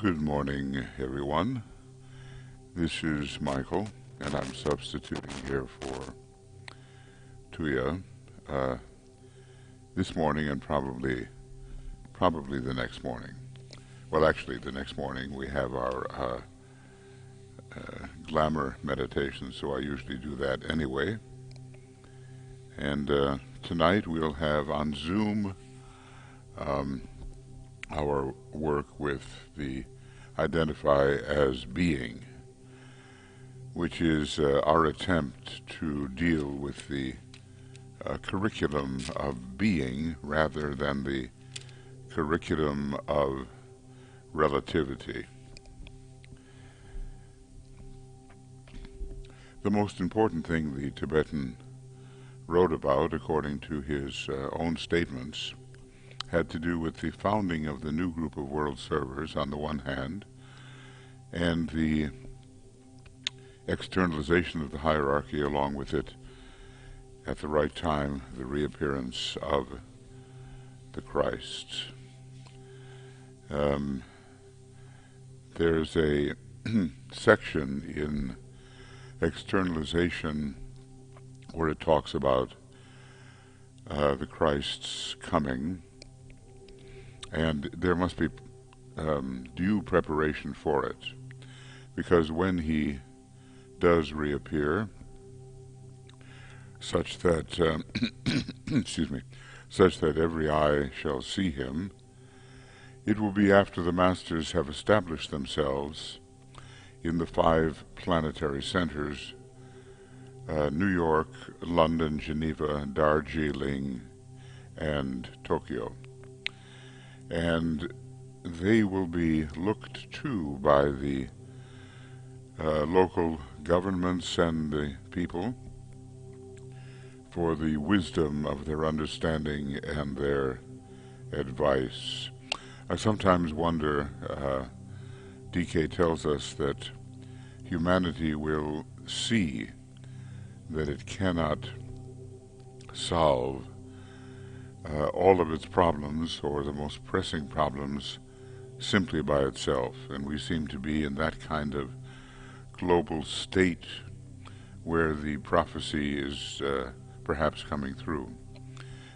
Good morning, everyone. This is Michael, and I'm substituting here for Tuya this morning and probably the next morning. Well, actually, the next morning we have our glamour meditation, so I usually do that anyway. And tonight we'll have on Zoom our work with the identify as being, which is our attempt to deal with the curriculum of being rather than the curriculum of relativity. The most important thing the Tibetan wrote about, according to his own statements, had to do with the founding of the new group of world servers on the one hand, and the externalization of the hierarchy along with it, at the right time, the reappearance of the Christ. There's a section in externalization where it talks about the Christ's coming, and there must be due preparation for it, because when he does reappear, such that such that every eye shall see him, it will be after the masters have established themselves in the 5 planetary centers, New York, London, Geneva, Darjeeling, and Tokyo. And they will be looked to by the local governments and the people for the wisdom of their understanding and their advice. I sometimes wonder, DK tells us that humanity will see that it cannot solve all of its problems, or the most pressing problems, simply by itself. And we seem to be in that kind of global state where the prophecy is perhaps coming through.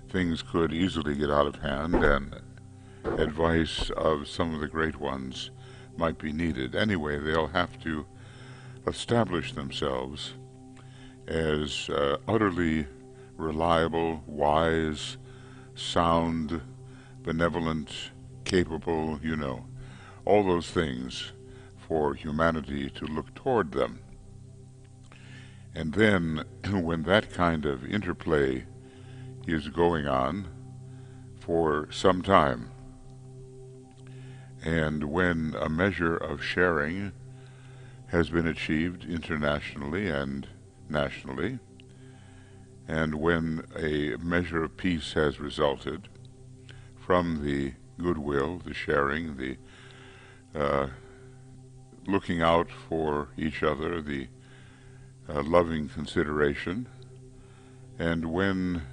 Things could easily get out of hand, and advice of some of the great ones might be needed. Anyway, they'll have to establish themselves as utterly reliable, wise, sound, benevolent, capable, all those things for humanity to look toward them. And then, when that kind of interplay is going on for some time, and when a measure of sharing has been achieved internationally and nationally, and when a measure of peace has resulted from the goodwill, the sharing, the looking out for each other, the loving consideration, and when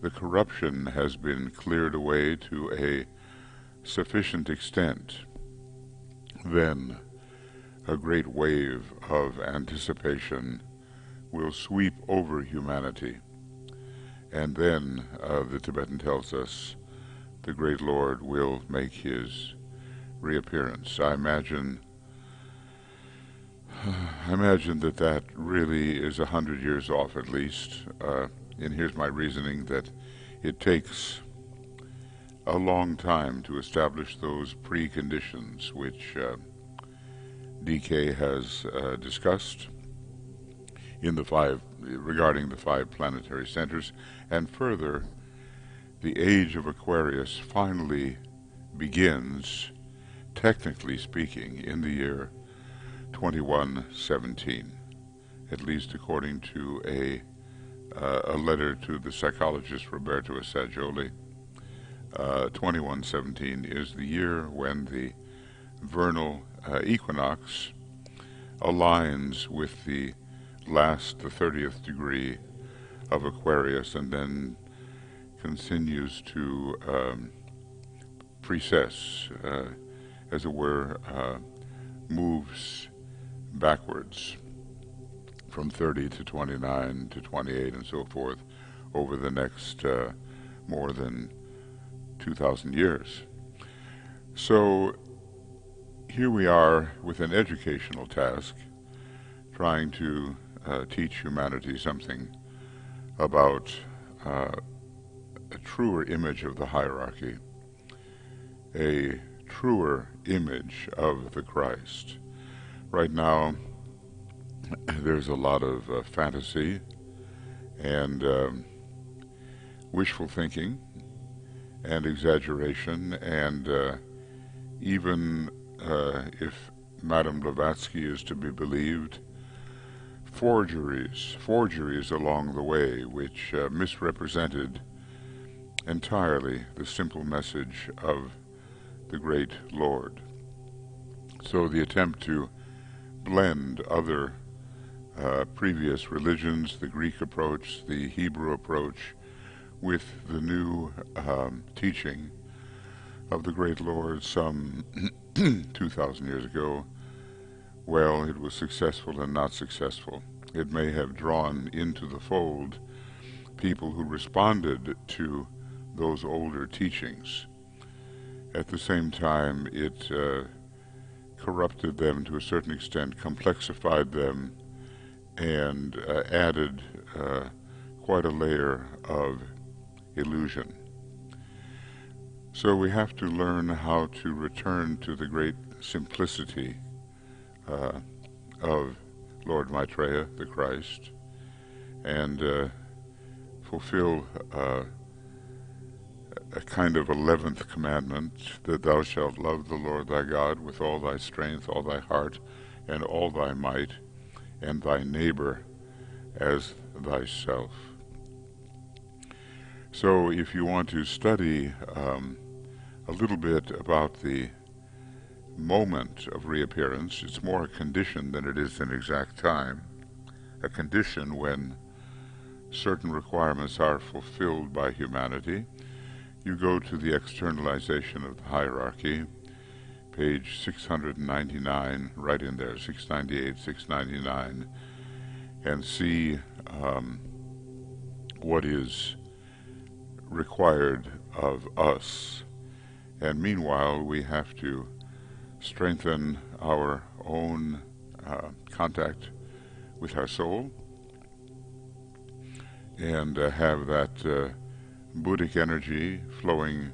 the corruption has been cleared away to a sufficient extent, then a great wave of anticipation will sweep over humanity. And then, the Tibetan tells us, the great Lord will make his reappearance. I imagine that really is 100 years off at least. And here's my reasoning, that it takes a long time to establish those preconditions which DK has discussed in regarding the 5 planetary centers. And further, the age of Aquarius finally begins, technically speaking, in the year 2117, at least according to a letter to the psychologist Roberto Assagioli. 2117 is the year when the vernal equinox aligns with the 30th degree of Aquarius, and then continues to precess as it were, moves backwards from 30 to 29 to 28 and so forth over the next more than 2,000 years. So here we are with an educational task, trying to teach humanity something about a truer image of the hierarchy, a truer image of the Christ. Right now, there's a lot of fantasy and wishful thinking and exaggeration, and even if Madame Blavatsky is to be believed, forgeries along the way, which misrepresented entirely the simple message of the great Lord. So the attempt to blend other previous religions, the Greek approach, the Hebrew approach, with the new teaching of the great Lord some 2,000 years ago, well, it was successful and not successful. It may have drawn into the fold people who responded to those older teachings. At the same time, it corrupted them to a certain extent, complexified them, and added quite a layer of illusion. So we have to learn how to return to the great simplicity of Lord Maitreya, the Christ, and fulfill a kind of 11th commandment, that thou shalt love the Lord thy God with all thy strength, all thy heart, and all thy might, and thy neighbor as thyself. So if you want to study a little bit about the moment of reappearance, it's more a condition than it is an exact time, a condition when certain requirements are fulfilled by humanity. You go to the externalization of the hierarchy, page 699, right in there, 698, 699, and see what is required of us. And meanwhile, we have to strengthen our own contact with our soul, and have that Buddhic energy flowing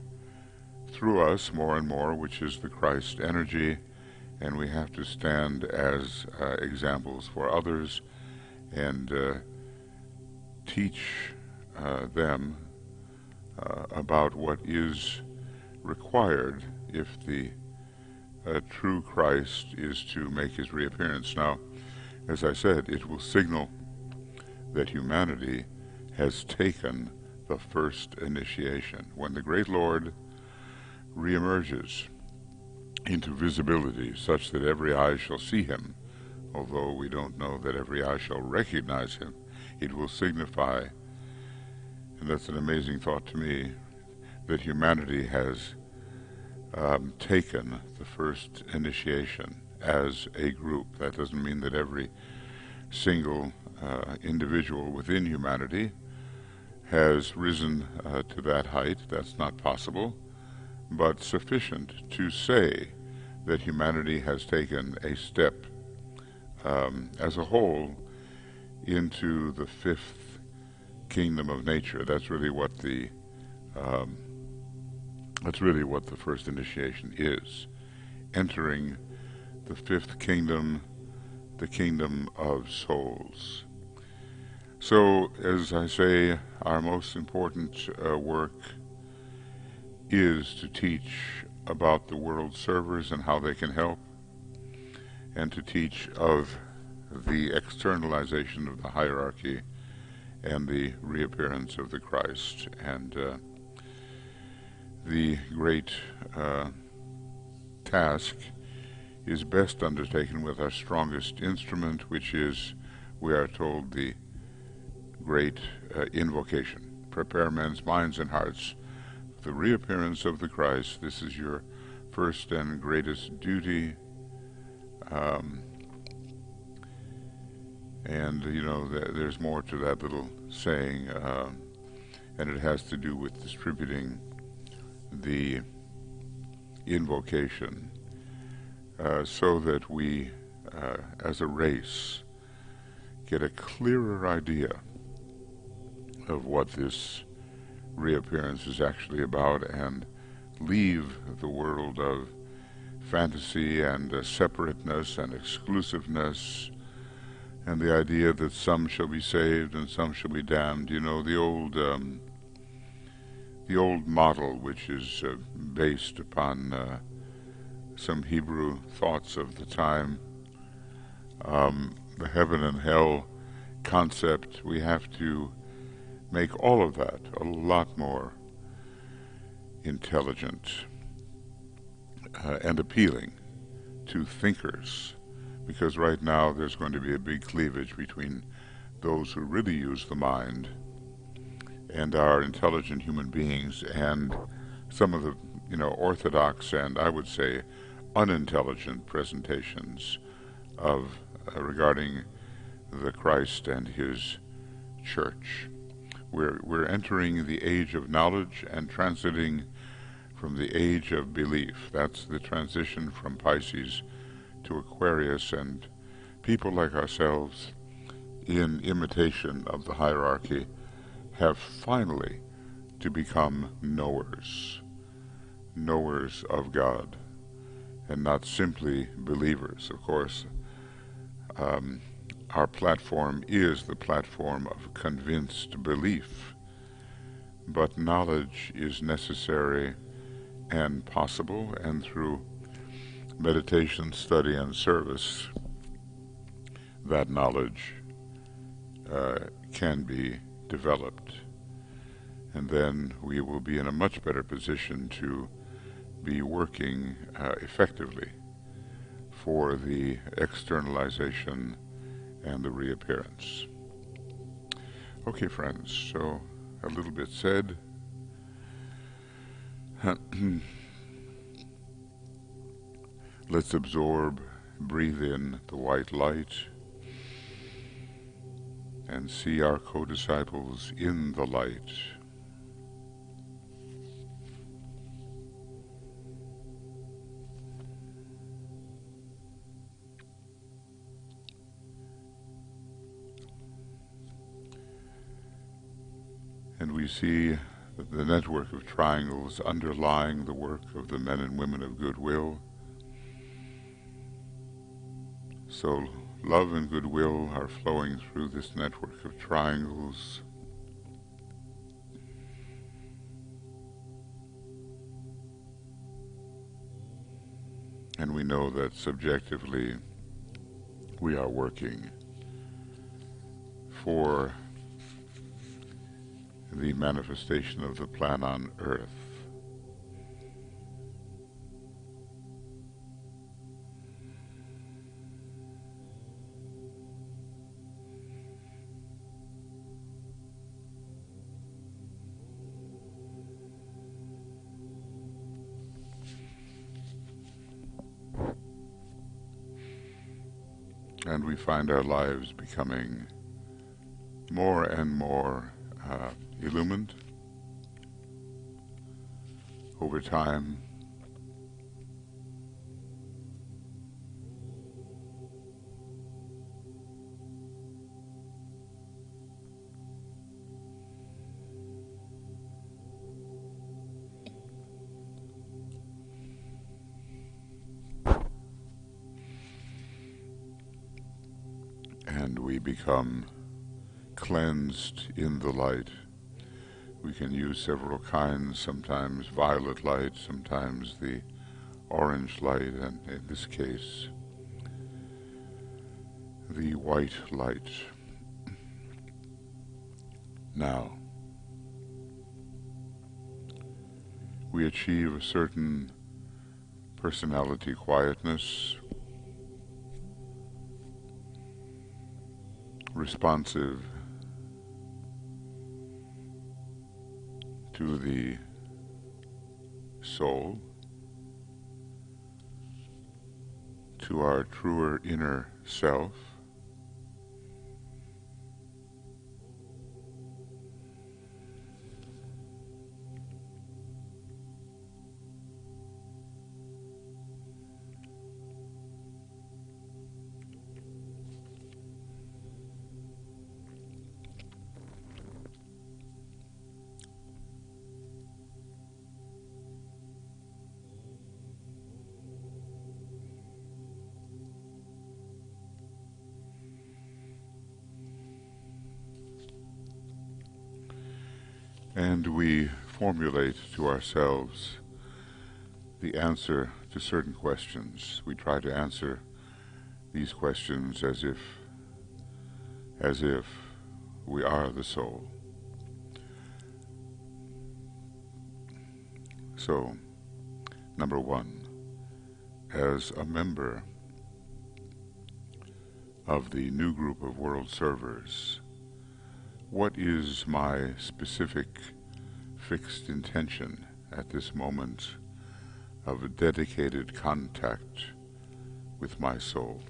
through us more and more, which is the Christ energy, and we have to stand as examples for others and teach them about what is required if the true Christ is to make his reappearance. Now, as I said, it will signal that humanity has taken the first initiation. When the great Lord reemerges into visibility such that every eye shall see him, although we don't know that every eye shall recognize him, it will signify, and that's an amazing thought to me, that humanity has taken the first initiation as a group. That doesn't mean that every single individual within humanity has risen to that height. That's not possible, but sufficient to say that humanity has taken a step as a whole into the fifth kingdom of nature. That's really what the first initiation is, entering the fifth kingdom, the kingdom of souls. So, as I say, our most important work is to teach about the world servers and how they can help, and to teach of the externalization of the hierarchy and the reappearance of the Christ. And the great task is best undertaken with our strongest instrument, which is, we are told, the great invocation. Prepare men's minds and hearts for the reappearance of the Christ. This is your first and greatest duty. Um, and, there's more to that little saying, and it has to do with distributing the invocation so that we, as a race, get a clearer idea of what this reappearance is actually about and leave the world of fantasy and separateness and exclusiveness and the idea that some shall be saved and some shall be damned. The old model, which is based upon some Hebrew thoughts of the time, the heaven and hell concept. We have to make all of that a lot more intelligent and appealing to thinkers, because right now there's going to be a big cleavage between those who really use the mind and are intelligent human beings and some of the orthodox and I would say unintelligent presentations of regarding the Christ and his church. We're entering the age of knowledge and transiting from the age of belief. That's the transition from Pisces to Aquarius, and people like ourselves, in imitation of the hierarchy, have finally to become knowers of God, and not simply believers. Of course, our platform is the platform of convinced belief, but knowledge is necessary and possible, and through meditation, study, and service, that knowledge can be developed. And then we will be in a much better position to be working effectively for the externalization and the reappearance. Okay, friends, so a little bit said. Let's absorb, breathe in the white light, and see our co-disciples in the light. And we see the network of triangles underlying the work of the men and women of goodwill. So love and goodwill are flowing through this network of triangles. And we know that subjectively we are working for the manifestation of the plan on Earth. And we find our lives becoming more and more illumined over time. And we become cleansed in the light. We can use several kinds, sometimes violet light, sometimes the orange light, and in this case, the white light. Now, we achieve a certain personality quietness, responsive to the soul, to our truer inner self, and we formulate to ourselves the answer to certain questions. We try to answer these questions as if we are the soul. So, number one, as a member of the new group of world servers, what is my specific fixed intention at this moment of a dedicated contact with my soul?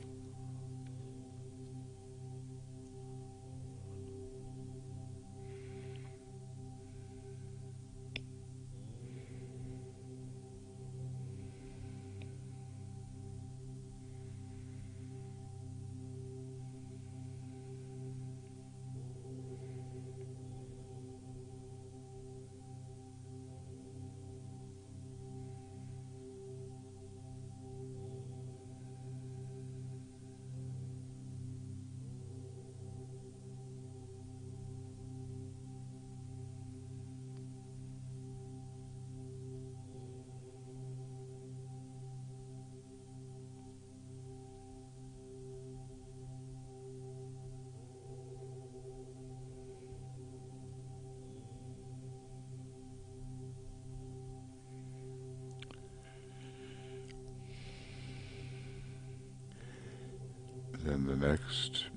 Then the next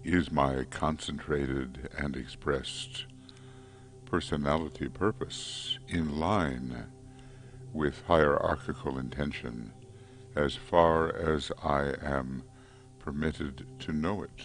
is my concentrated and expressed personality purpose in line with hierarchical intention as far as I am permitted to know it.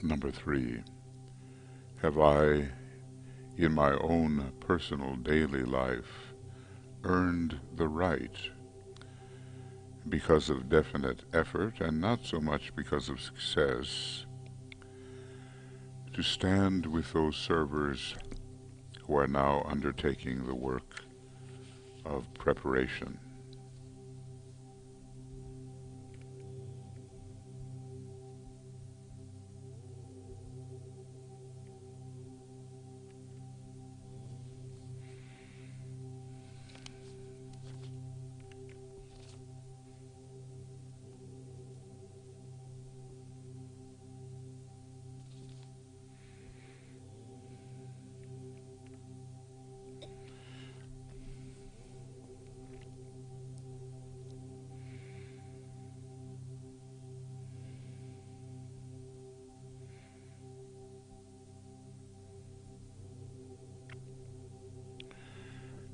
Number three, have I, in my own personal daily life, earned the right, because of definite effort and not so much because of success, to stand with those servers who are now undertaking the work of preparation?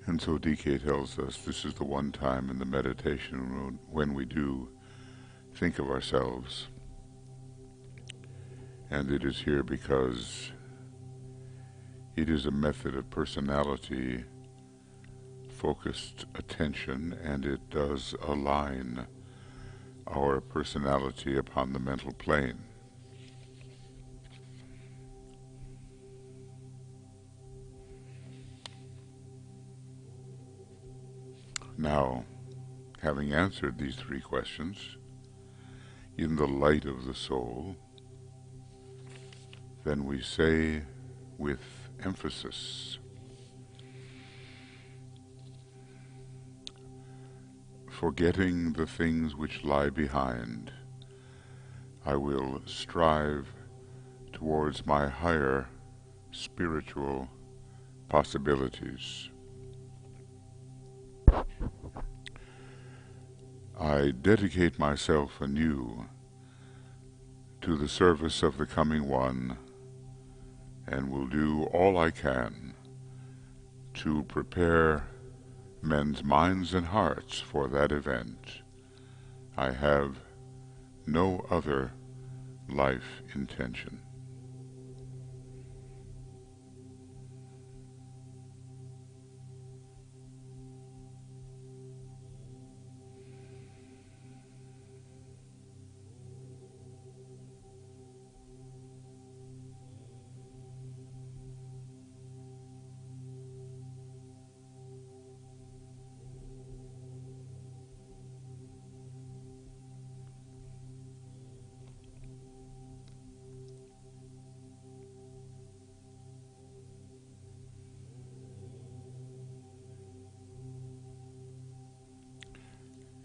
And so DK tells us this is the one time in the meditation when we do think of ourselves. And it is here because it is a method of personality focused attention, and it does align our personality upon the mental plane. Now, having answered these three questions in the light of the soul, then we say with emphasis, forgetting the things which lie behind, I will strive towards my higher spiritual possibilities. I dedicate myself anew to the service of the Coming One, and will do all I can to prepare men's minds and hearts for that event. I have no other life intention.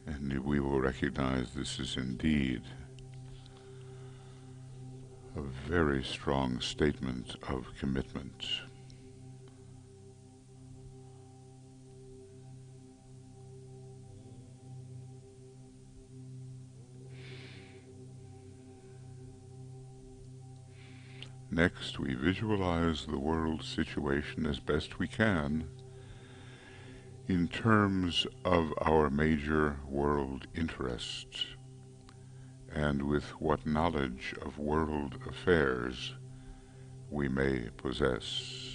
And we will recognize this is indeed a very strong statement of commitment. Next, we visualize the world situation as best we can in terms of our major world interests, and with what knowledge of world affairs we may possess.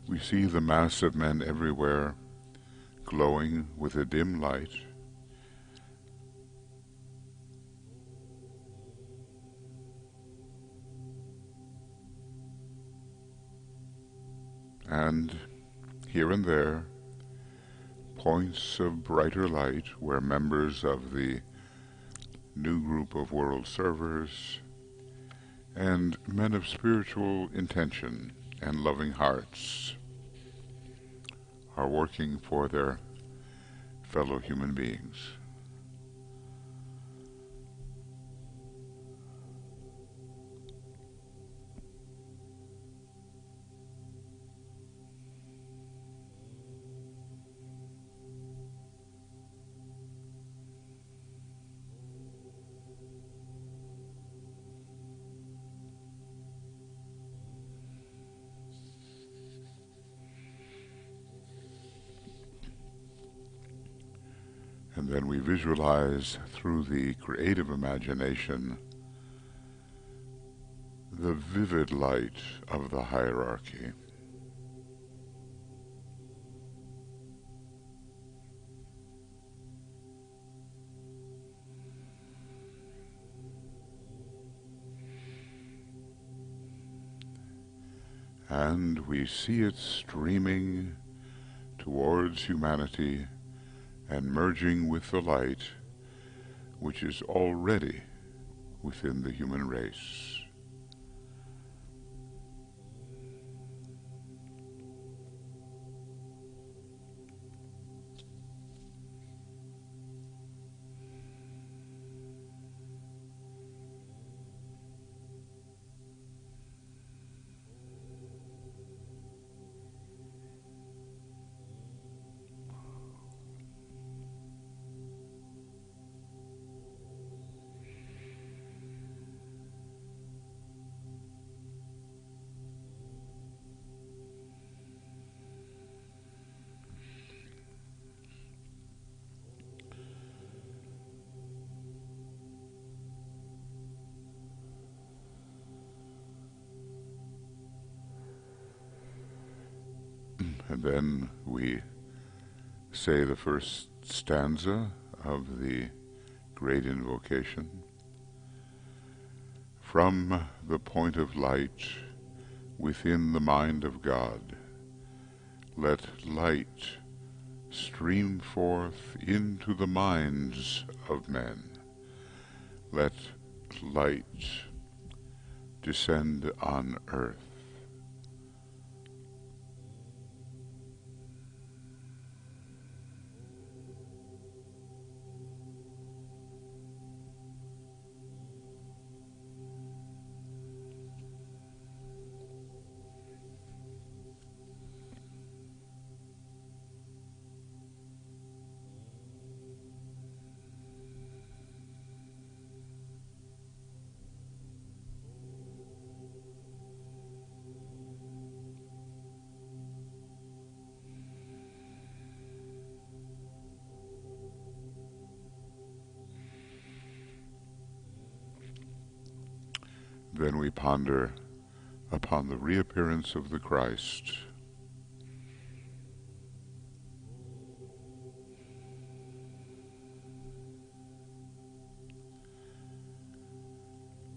We see the mass of men everywhere glowing with a dim light, and here and there points of brighter light where members of the new group of world servers and men of spiritual intention and loving hearts are working for their fellow human beings. And then we visualize through the creative imagination the vivid light of the hierarchy. and we see it streaming towards humanity and merging with the light which is already within the human race. And then we say the first stanza of the great invocation. From the point of light within the mind of God, let light stream forth into the minds of men. Let light descend on earth. Then we ponder upon the reappearance of the Christ.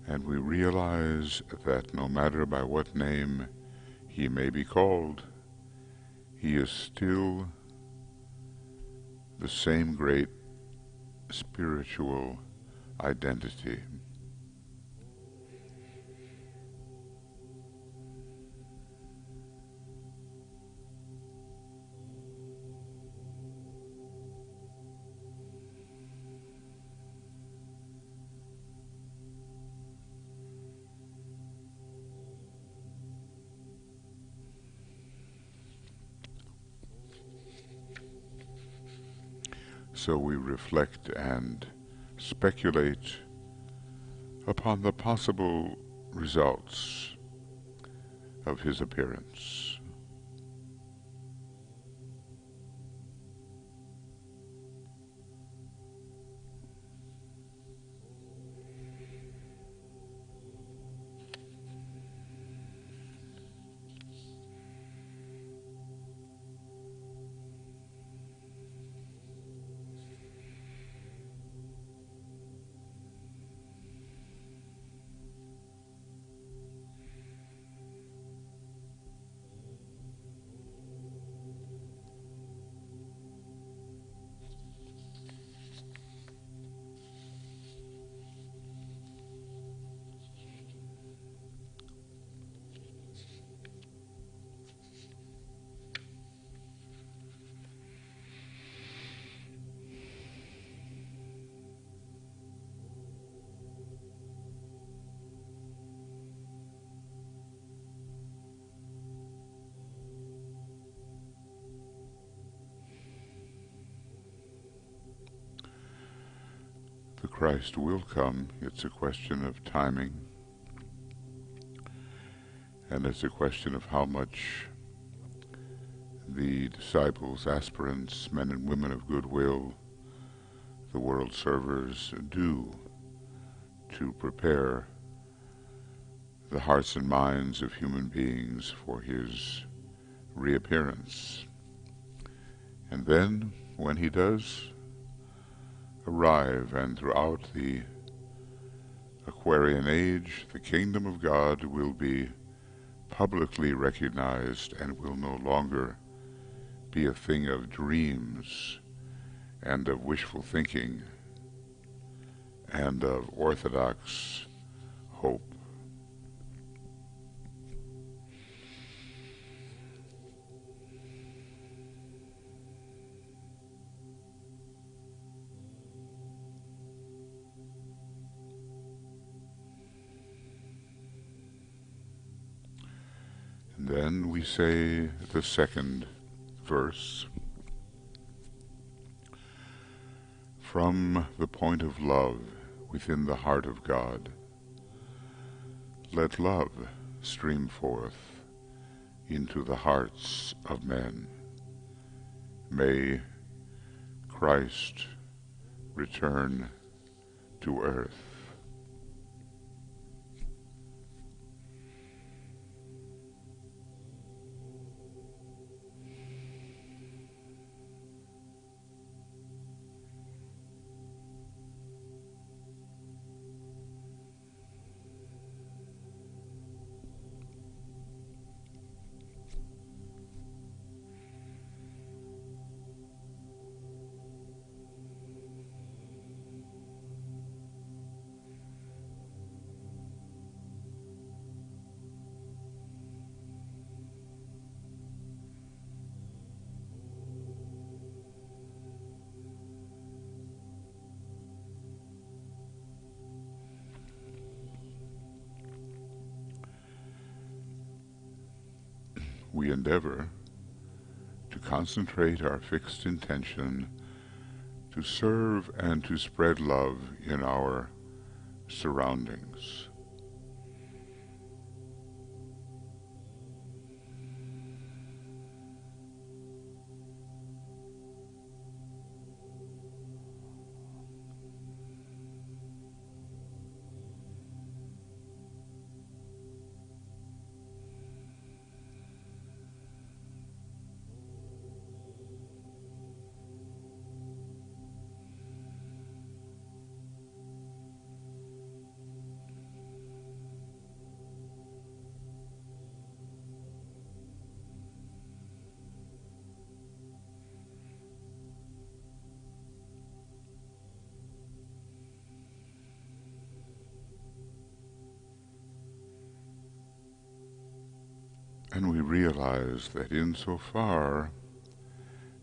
And we realize that no matter by what name he may be called, he is still the same great spiritual identity. So we reflect and speculate upon the possible results of his appearance. The Christ will come. It's a question of timing, and it's a question of how much the disciples, aspirants, men and women of goodwill, the world servers do to prepare the hearts and minds of human beings for his reappearance. And then, when he does arrive, and throughout the Aquarian age, the kingdom of God will be publicly recognized and will no longer be a thing of dreams and of wishful thinking and of orthodox hope. And then we say the second verse. From the point of love within the heart of God, let love stream forth into the hearts of men. May Christ return to earth. We endeavor to concentrate our fixed intention to serve and to spread love in our surroundings. And we realize that insofar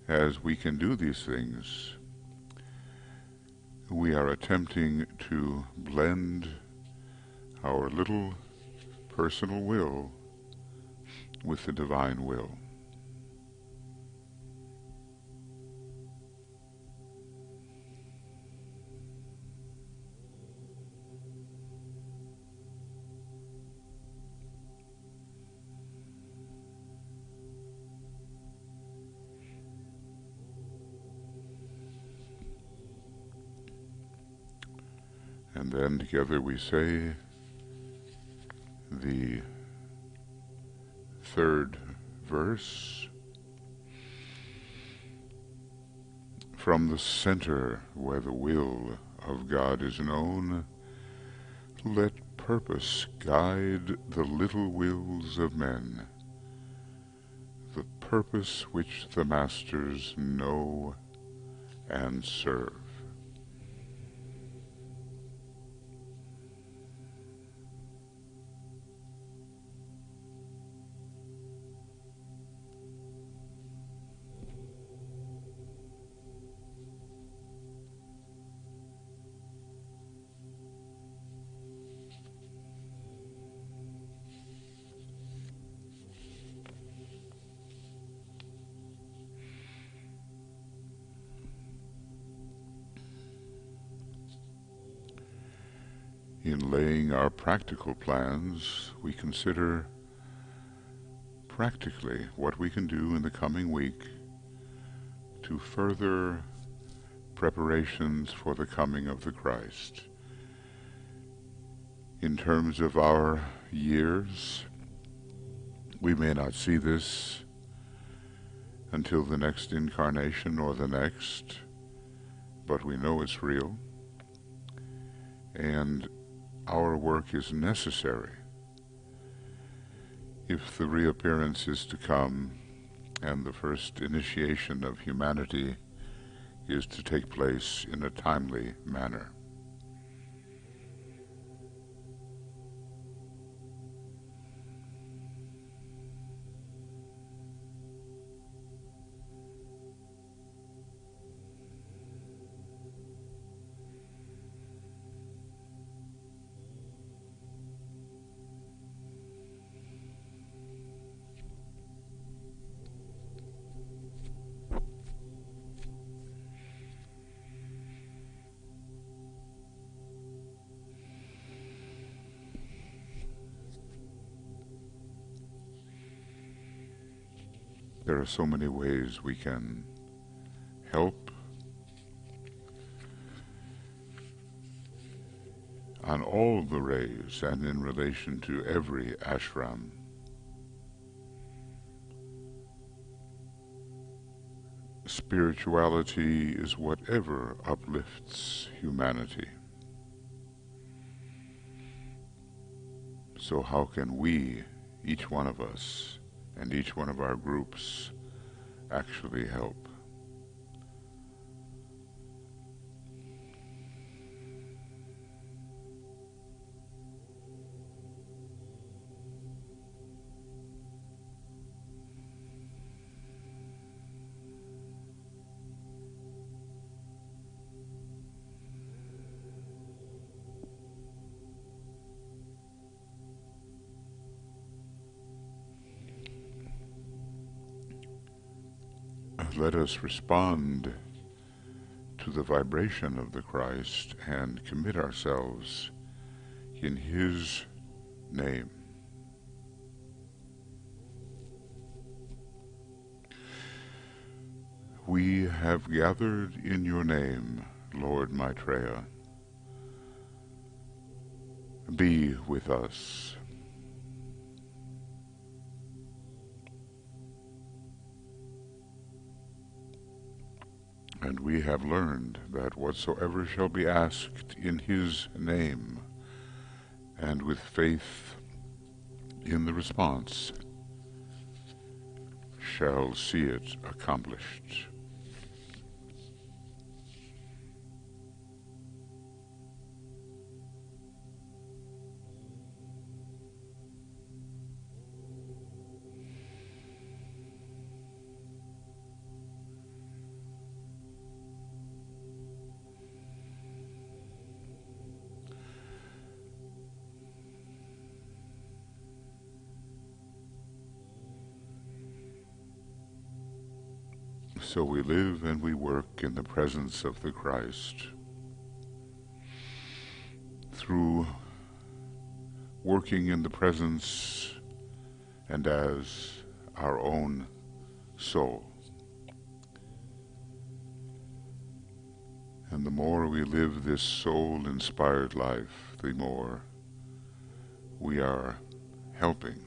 as we can do these things, we are attempting to blend our little personal will with the divine will. And then together we say the third verse. From the center where the will of God is known, let purpose guide the little wills of men, the purpose which the masters know and serve. In laying our practical plans, we consider practically what we can do in the coming week to further preparations for the coming of the Christ. In terms of our years, we may not see this until the next incarnation or the next, but we know it's real, and our work is necessary If the reappearance is to come, and the first initiation of humanity is to take place in a timely manner. There are so many ways we can help on all the rays and in relation to every ashram. Spirituality is whatever uplifts humanity. So how can we, each one of us, and each one of our groups, actually help? Let us respond to the vibration of the Christ and commit ourselves in His name. We have gathered in your name, Lord Maitreya. Be with us. And we have learned that whatsoever shall be asked in His name, and with faith in the response, shall see it accomplished. So we live and we work in the presence of the Christ through working in the presence and as our own soul. And the more we live this soul-inspired life, the more we are helping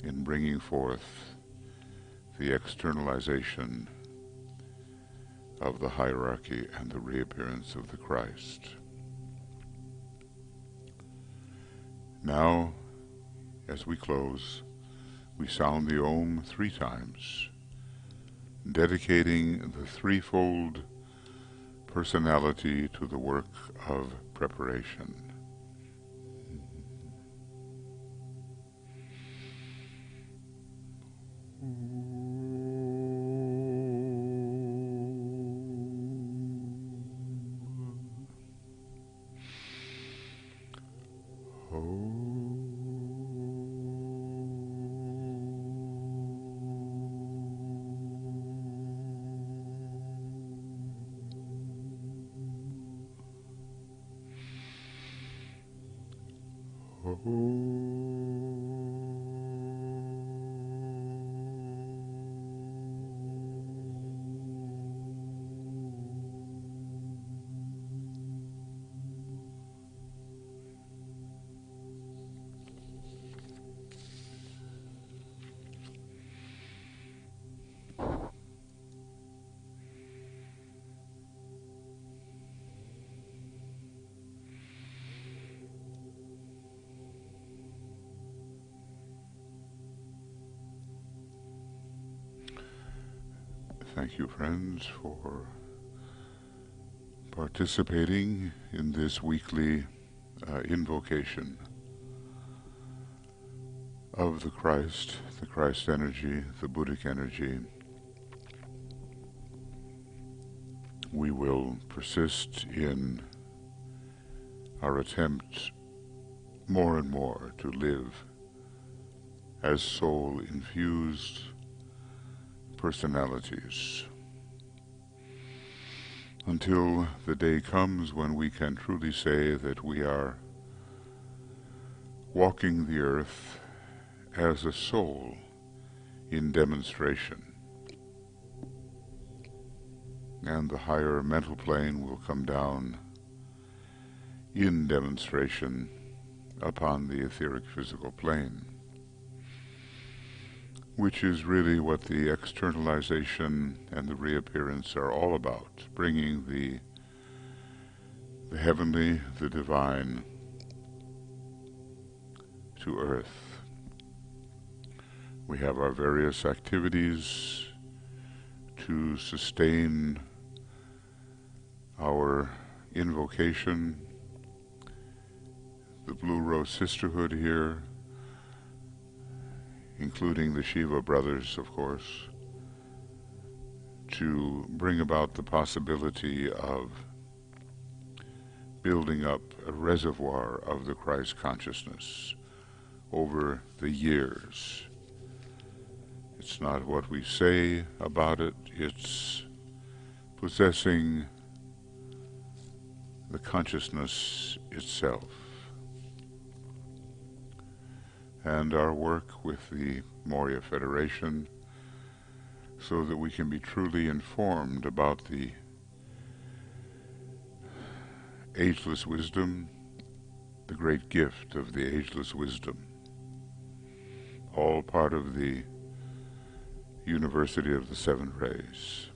in bringing forth the externalization of the hierarchy and the reappearance of the Christ. Now, as we close, we sound the Om 3 times, dedicating the threefold personality to the work of preparation. Thank you, friends, for participating in this weekly invocation of the Christ energy, the Buddhic energy. We will persist in our attempt more and more to live as soul-infused personalities until the day comes when we can truly say that we are walking the earth as a soul in demonstration, and the higher mental plane will come down in demonstration upon the etheric physical plane, which is really what the externalization and the reappearance are all about, bringing the heavenly, the divine, to earth. We have our various activities to sustain our invocation, the Blue Rose Sisterhood here, including the Shiva brothers, of course, to bring about the possibility of building up a reservoir of the Christ consciousness over the years. It's not what we say about it, it's possessing the consciousness itself. And our work with the Moria Federation so that we can be truly informed about the ageless wisdom, the great gift of the ageless wisdom, all part of the University of the Seven Rays.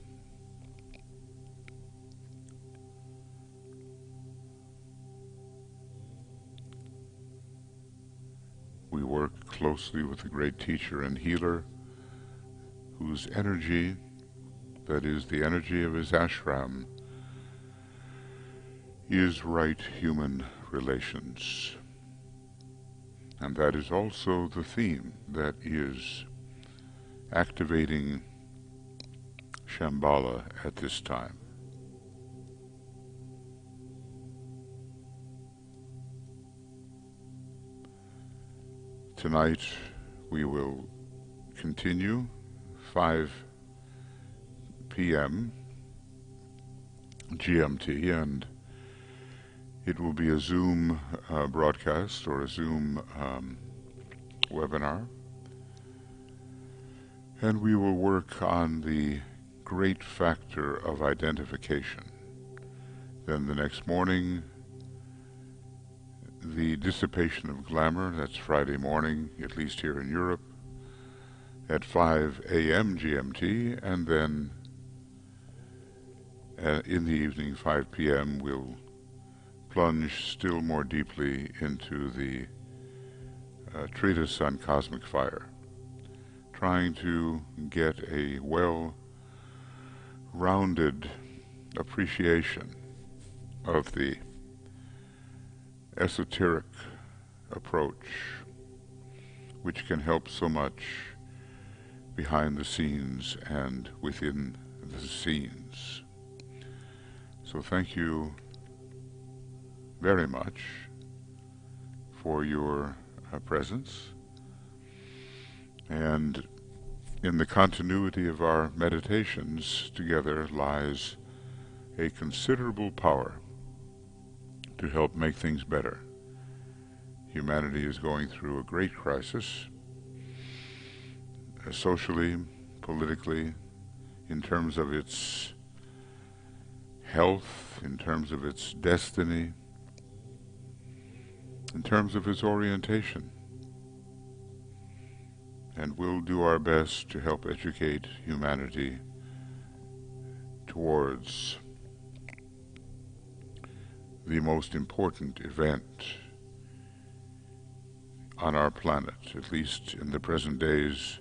We work closely with a great teacher and healer whose energy, that is the energy of his ashram, is right human relations. And that is also the theme that is activating Shambhala at this time. Tonight we will continue 5 p.m. GMT, and it will be a Zoom broadcast or a Zoom webinar, and we will work on the great factor of identification. Then the next morning, the dissipation of glamour, that's Friday morning, at least here in Europe, at 5 a.m. GMT, and then in the evening, 5 p.m., we'll plunge still more deeply into the treatise on cosmic fire, trying to get a well-rounded appreciation of the esoteric approach, which can help so much behind the scenes and within the scenes. So thank you very much for your presence, and in the continuity of our meditations together lies a considerable power to help make things better. Humanity is going through a great crisis, socially, politically, in terms of its health, in terms of its destiny, in terms of its orientation. And we'll do our best to help educate humanity towards the most important event on our planet, at least in the present days,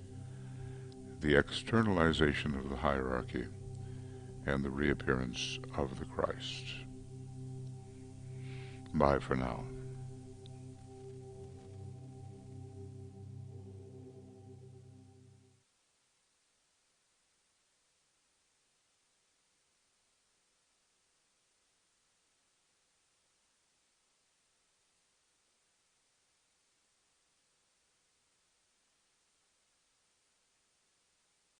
the externalization of the hierarchy, and the reappearance of the Christ. Bye for now.